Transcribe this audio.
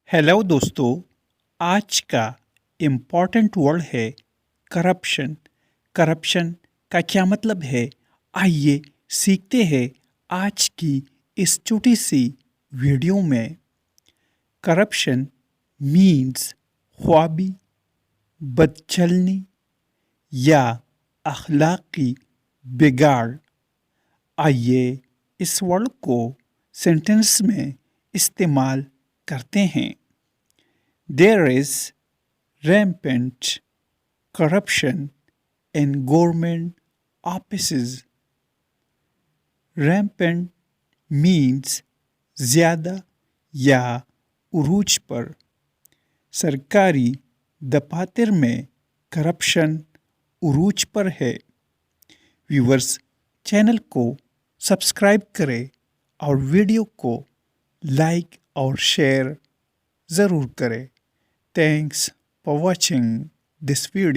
Hello दोस्तों, आज का इम्पॉर्टेंट वर्ड है करप्शन। करप्शन का क्या मतलब है? आइए सीखते हैं आज की इस छोटी सी वीडियो में। करप्शन मीन्स ख्वाबी, बदचलनी या अखलाकी बिगाड़। आइए इस वर्ड को सेंटेंस में इस्तेमाल करते हैं। There is rampant corruption in government offices. Rampant means ज़्यादा या उरूज पर। सरकारी दफातर में करप्शन उरूज पर है। व्यूअर्स, चैनल को सब्सक्राइब करें और वीडियो को लाइक और शेयर ज़रूर करें। Thanks for watching this video.